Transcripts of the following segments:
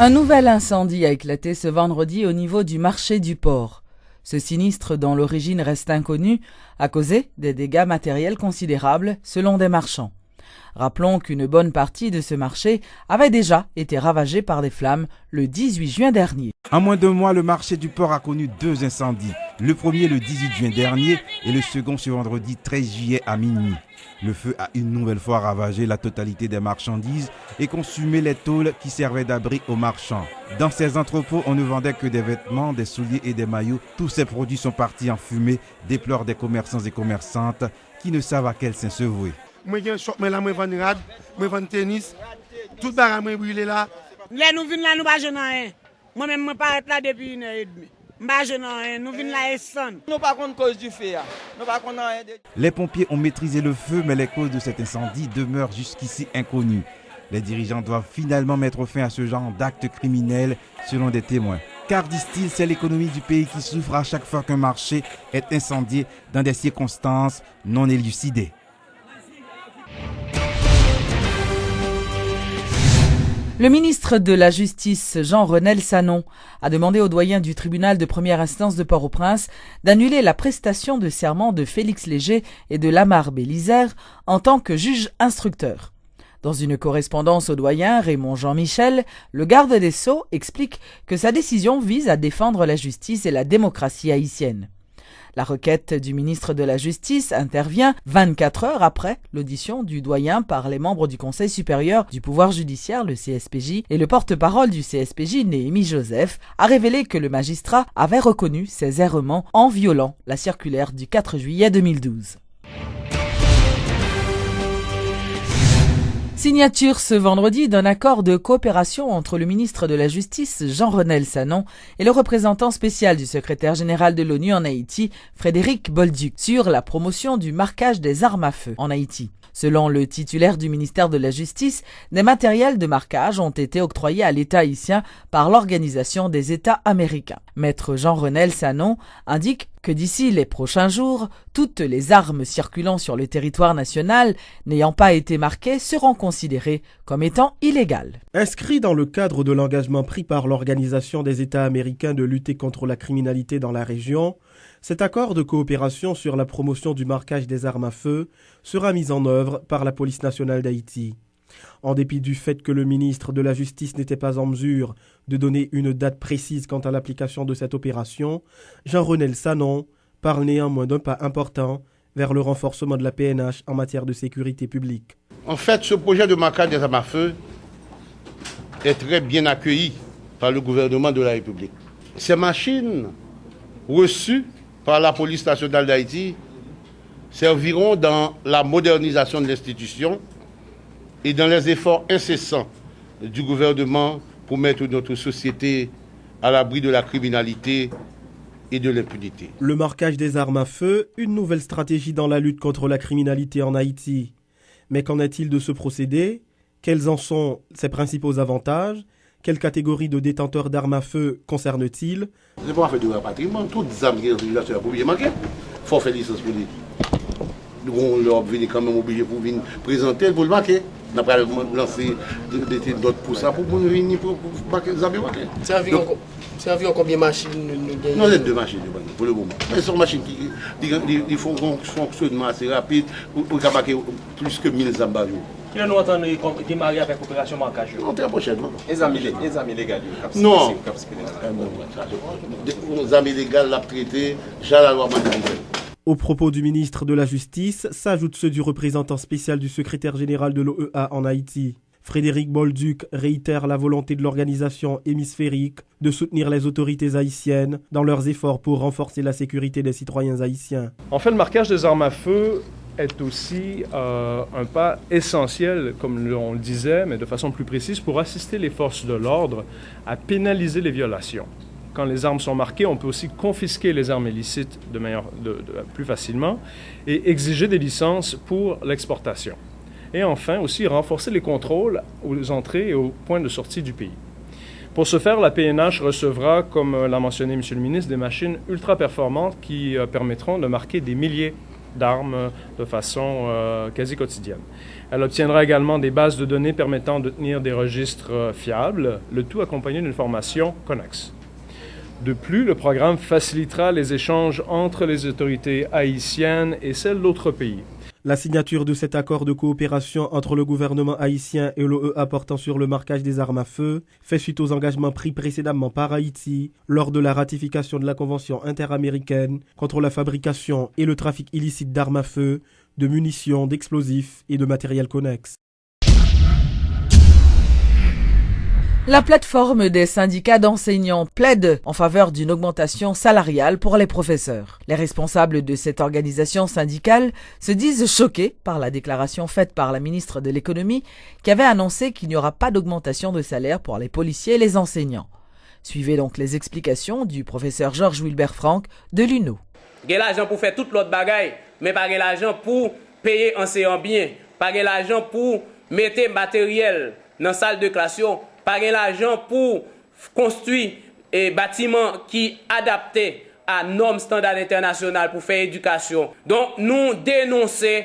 Un nouvel incendie a éclaté ce vendredi au niveau du marché du port. Ce sinistre, dont l'origine reste inconnue, a causé des dégâts matériels considérables selon des marchands. Rappelons qu'une bonne partie de ce marché avait déjà été ravagée par des flammes le 18 juin dernier. En moins d'un mois, le marché du port a connu 2 incendies. Le premier le 18 juin dernier et le second ce vendredi 13 juillet à minuit. Le feu a une nouvelle fois ravagé la totalité des marchandises et consumé les tôles qui servaient d'abri aux marchands. Dans ces entrepôts, on ne vendait que des vêtements, des souliers et des maillots. Tous ces produits sont partis en fumée, déplorent des commerçants et commerçantes qui ne savent à quel saint se vouer. Moi, je suis rad, je vends tennis, tout le bagage est brûlé là. Là, nous venons là, nous ne sommes pas rien. Moi-même, je suis là depuis 1h30. Nous venons là et sans. Nous pas contre cause du feu. Nous pas contre rien. Les pompiers ont maîtrisé le feu, mais les causes de cet incendie demeurent jusqu'ici inconnues. Les dirigeants doivent finalement mettre fin à ce genre d'actes criminels, selon des témoins. Car, disent-ils, c'est l'économie du pays qui souffre à chaque fois qu'un marché est incendié dans des circonstances non élucidées. Le ministre de la Justice, Jean-Renel Sanon, a demandé au doyen du tribunal de première instance de Port-au-Prince d'annuler la prestation de serment de Félix Léger et de Lamar Bélizaire en tant que juge instructeur. Dans une correspondance au doyen Raymond Jean-Michel, le garde des Sceaux explique que sa décision vise à défendre la justice et la démocratie haïtienne. La requête du ministre de la Justice intervient 24 heures après l'audition du doyen par les membres du Conseil supérieur du pouvoir judiciaire, le CSPJ, et le porte-parole du CSPJ, Néhémie Joseph, a révélé que le magistrat avait reconnu ses errements en violant la circulaire du 4 juillet 2012. Signature ce vendredi d'un accord de coopération entre le ministre de la Justice, Jean-Renel Sanon, et le représentant spécial du secrétaire général de l'ONU en Haïti, Frédéric Bolduc, sur la promotion du marquage des armes à feu en Haïti. Selon le titulaire du ministère de la Justice, des matériels de marquage ont été octroyés à l'État haïtien par l'Organisation des États américains. Maître Jean-Renel Sanon indique que d'ici les prochains jours, toutes les armes circulant sur le territoire national n'ayant pas été marquées seront considérées comme étant illégales. Inscrit dans le cadre de l'engagement pris par l'Organisation des États américains de lutter contre la criminalité dans la région, cet accord de coopération sur la promotion du marquage des armes à feu sera mis en œuvre par la police nationale d'Haïti. En dépit du fait que le ministre de la Justice n'était pas en mesure de donner une date précise quant à l'application de cette opération, Jean-Renel Sanon parle néanmoins d'un pas important vers le renforcement de la PNH en matière de sécurité publique. En fait, ce projet de marquage des armes à feu est très bien accueilli par le gouvernement de la République. Ces machines reçues par la police nationale d'Haïti serviront dans la modernisation de l'institution et dans les efforts incessants du gouvernement pour mettre notre société à l'abri de la criminalité et de l'impunité. Le marquage des armes à feu, une nouvelle stratégie dans la lutte contre la criminalité en Haïti. Mais qu'en est-il de ce procédé? Quels en sont ses principaux avantages? Quelle catégorie de détenteurs d'armes à feu concerne-t-il? C'est pas fait de rapatriement, toutes les armes qui sont pour bien manquer. Il faut faire licence pour lui. Nous leur venir quand même obligé pour venir présenter, pour le marquer. On n'a pas lancé d'autres pour ça, pour venir pour marquer les armes manquées. C'est environ combien de machines nous gagnons? Non, c'est 2 machines pour le moment. Mais ce sont des machines qui font un fonctionnement assez rapide pour marquer plus que 1000 armes par jour. Qui nous entend démarrer avec l'opération marquage? Non, très prochainement. Les armes illégales. Non. Les armes illégales, la traité, j'ai la loi mandarisée. Aux propos du ministre de la Justice s'ajoutent ceux du représentant spécial du secrétaire général de l'OEA en Haïti. Frédéric Bolduc réitère la volonté de l'organisation hémisphérique de soutenir les autorités haïtiennes dans leurs efforts pour renforcer la sécurité des citoyens haïtiens. En fait, le marquage des armes à feu est aussi un pas essentiel, comme on le disait, mais de façon plus précise, pour assister les forces de l'ordre à pénaliser les violations. Quand les armes sont marquées, on peut aussi confisquer les armes illicites plus facilement et exiger des licences pour l'exportation. Et enfin, aussi renforcer les contrôles aux entrées et aux points de sortie du pays. Pour ce faire, la PNH recevra, comme l'a mentionné M. le ministre, des machines ultra performantes qui permettront de marquer des milliers d'armes de façon quasi quotidienne. Elle obtiendra également des bases de données permettant de tenir des registres fiables, le tout accompagné d'une formation connexe. De plus, le programme facilitera les échanges entre les autorités haïtiennes et celles d'autres pays. La signature de cet accord de coopération entre le gouvernement haïtien et l'OEA portant sur le marquage des armes à feu fait suite aux engagements pris précédemment par Haïti lors de la ratification de la Convention interaméricaine contre la fabrication et le trafic illicite d'armes à feu, de munitions, d'explosifs et de matériel connexe. La plateforme des syndicats d'enseignants plaide en faveur d'une augmentation salariale pour les professeurs. Les responsables de cette organisation syndicale se disent choqués par la déclaration faite par la ministre de l'économie qui avait annoncé qu'il n'y aura pas d'augmentation de salaire pour les policiers et les enseignants. Suivez donc les explications du professeur Georges Wilbert Franck de l'UNO. Il y a l'argent pour faire toute l'autre bagaille, mais pas l'argent pour payer enseignants bien, pas l'argent pour mettre matériel dans la salle de classe, pas l'argent pour construire des bâtiments qui adaptés à normes standards internationales pour faire éducation. Donc nous dénonçons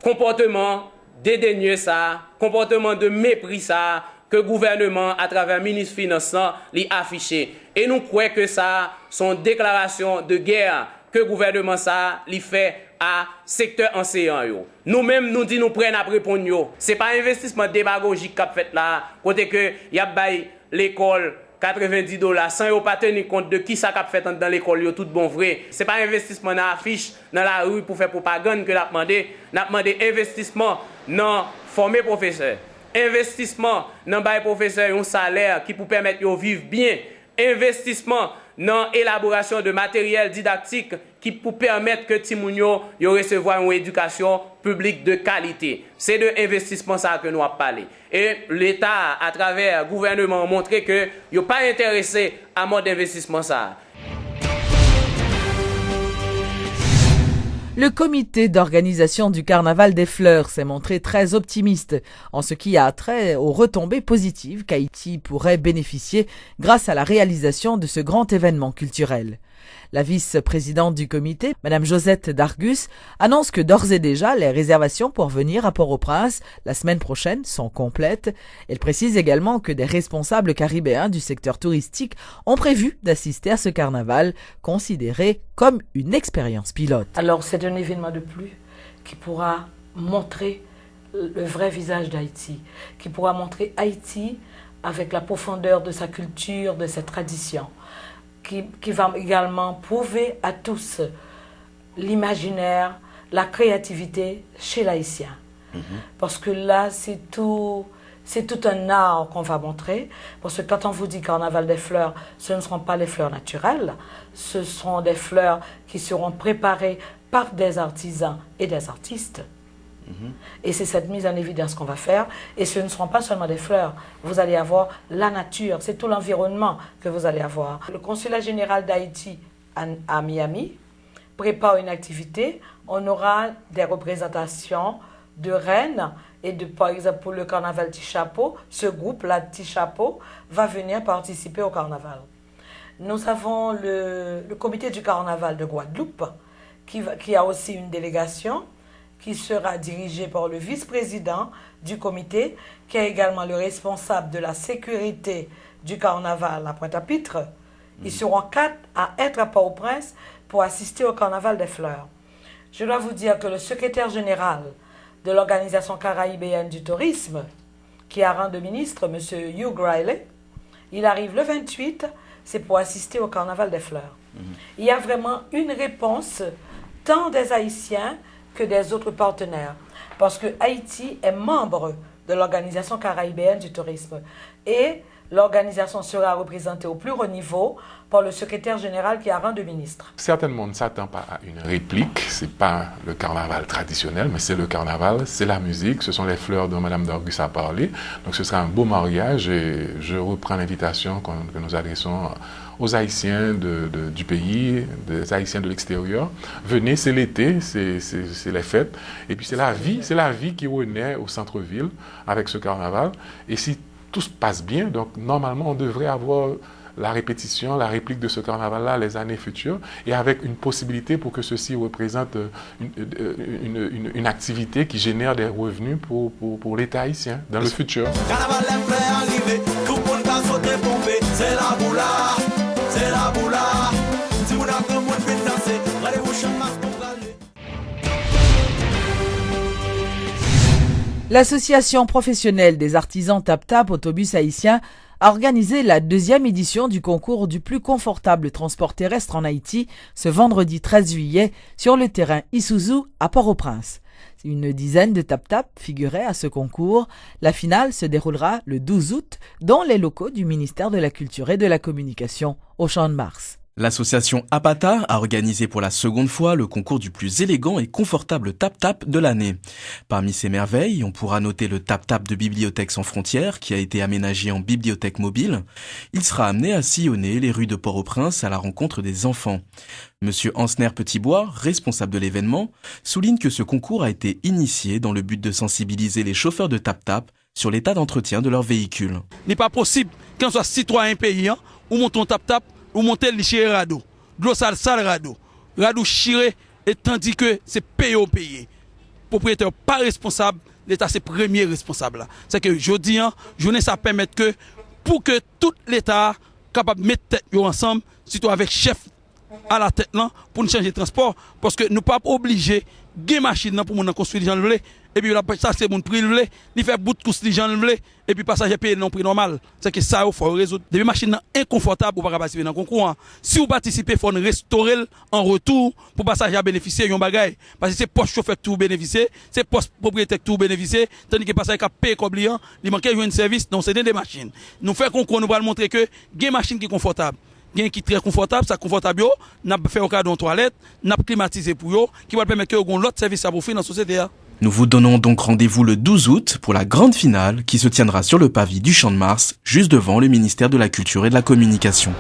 comportement dédaigneux ça, comportement de mépris ça que le gouvernement à travers le ministre des Finances l'a affiché. Et nous croyons que ça sont déclarations de guerre que le gouvernement ça lui fait à secteur enseignant. Nous-mêmes, nous disons, nous prenons à répondre. Ce n'est pas un investissement démagogique qu'a fait là, côté que y a bail l'école $90 sans yo pas tenir compte de qui ça qu'a fait dans l'école, tout bon vrai. Ce n'est pas un investissement dans l'affiche, dans la rue pour faire propagande que l'a demandé. N'a demandé investissement dans former professeurs. Investissement dans bail professeur un salaire qui pour permettre de vivre bien. Investissement dans l'élaboration de matériel didactique qui pour permettre que Timounio recevoir une éducation publique de qualité. C'est de investissement ça que nous avons parlé. Et l'État, à travers le gouvernement, a montré que il n'est pas intéressé à mode d'investissement ça. Le comité d'organisation du Carnaval des Fleurs s'est montré très optimiste en ce qui a trait aux retombées positives qu'Haïti pourrait bénéficier grâce à la réalisation de ce grand événement culturel. La vice-présidente du comité, Mme Josette Dargus, annonce que d'ores et déjà, les réservations pour venir à Port-au-Prince la semaine prochaine sont complètes. Elle précise également que des responsables caribéens du secteur touristique ont prévu d'assister à ce carnaval, considéré comme une expérience pilote. Alors c'est un événement de plus qui pourra montrer le vrai visage d'Haïti, qui pourra montrer Haïti avec la profondeur de sa culture, de ses traditions. Qui va également prouver à tous l'imaginaire, la créativité chez l'Haïtien. Parce que là, c'est tout un art qu'on va montrer. Parce que quand on vous dit carnaval des fleurs, ce ne seront pas les fleurs naturelles, ce seront des fleurs qui seront préparées par des artisans et des artistes. Et c'est cette mise en évidence qu'on va faire. Et ce ne seront pas seulement des fleurs. Vous allez avoir la nature, c'est tout l'environnement que vous allez avoir. Le consulat général d'Haïti à Miami prépare une activité. On aura des représentations de reines. Et par exemple, pour le carnaval Tichapo, ce groupe-là, Tichapo, va venir participer au carnaval. Nous avons le comité du carnaval de Guadeloupe, qui a aussi une délégation, qui sera dirigé par le vice-président du comité, qui est également le responsable de la sécurité du carnaval à Pointe-à-Pitre. Ils seront 4 à être à Port-au-Prince pour assister au carnaval des fleurs. Je dois vous dire que le secrétaire général de l'Organisation caribéenne du tourisme, qui a rang de ministre, M. Hugh Riley, il arrive le 28, c'est pour assister au carnaval des fleurs. Il y a vraiment une réponse tant des Haïtiens que des autres partenaires. Parce que Haïti est membre de l'Organisation caribéenne du tourisme. Et l'organisation sera représentée au plus haut niveau par le secrétaire général qui a rang de ministre. Certainement, on ne s'attend pas à une réplique. Ce n'est pas le carnaval traditionnel, mais c'est le carnaval, c'est la musique, ce sont les fleurs dont Mme Dargus a parlé. Donc ce sera un beau mariage et je reprends l'invitation que nous adressons aux Haïtiens du pays, des Haïtiens de l'extérieur. Venez, c'est l'été, c'est les fêtes. Et puis c'est la vie qui renaît au centre-ville avec ce carnaval. Et si tout se passe bien, donc normalement on devrait avoir la répétition, la réplique de ce carnaval-là les années futures, et avec une possibilité pour que ceci représente une activité qui génère des revenus pour l'État haïtien dans le futur. L'association professionnelle des artisans Tap-Tap Autobus haïtien a organisé la 2e édition du concours du plus confortable transport terrestre en Haïti ce vendredi 13 juillet sur le terrain Isuzu à Port-au-Prince. Une dizaine de Tap-Tap figuraient à ce concours. La finale se déroulera le 12 août dans les locaux du ministère de la Culture et de la Communication au Champ de Mars. L'association Apata a organisé pour la seconde fois le concours du plus élégant et confortable tap-tap de l'année. Parmi ces merveilles, on pourra noter le tap-tap de Bibliothèques sans frontières qui a été aménagé en bibliothèque mobile. Il sera amené à sillonner les rues de Port-au-Prince à la rencontre des enfants. Monsieur Ansner Petitbois, responsable de l'événement, souligne que ce concours a été initié dans le but de sensibiliser les chauffeurs de tap-tap sur l'état d'entretien de leur véhicule. Il n'est pas possible qu'on soit citoyen paysan ou monte tap-tap ou monter le chiré rado, de l'eau sale rado chiré, et tandis que c'est payé. Propriétaire pas responsable, l'État c'est premier responsable. C'est que je dis, ça permet que pour que tout l'État capable de mettre tête ensemble, surtout avec chef à la tête là, pour nous changer de transport, parce que nous ne sommes pas obligés de machine pour nous construire les gens le et puis ça c'est mon prix le il fait bout de course les gens le et puis passager payer non prix normal. C'est que ça il faut résoudre. Des machines inconfortables pour pas participer dans le concours. Si vous participez, il faut restaurer en retour pour passager bénéficier yon bagay parce que c'est poste chauffeur tout bénéficier, c'est poste propriétaire tout bénéficier, tandis que passager qui paye comme client, il manque un service, donc c'est des machines. Nous fait concours nous va montrer que des machines qui sont confortables. Gain qui très confortable, ça confortable yo, n'a fait au cas dans toilette, n'a climatisé pour yo, qui va permettre que on l'autre service à offrir dans la société. Nous vous donnons donc rendez-vous le 12 août pour la grande finale qui se tiendra sur le pavis du Champ de Mars, juste devant le ministère de la Culture et de la Communication.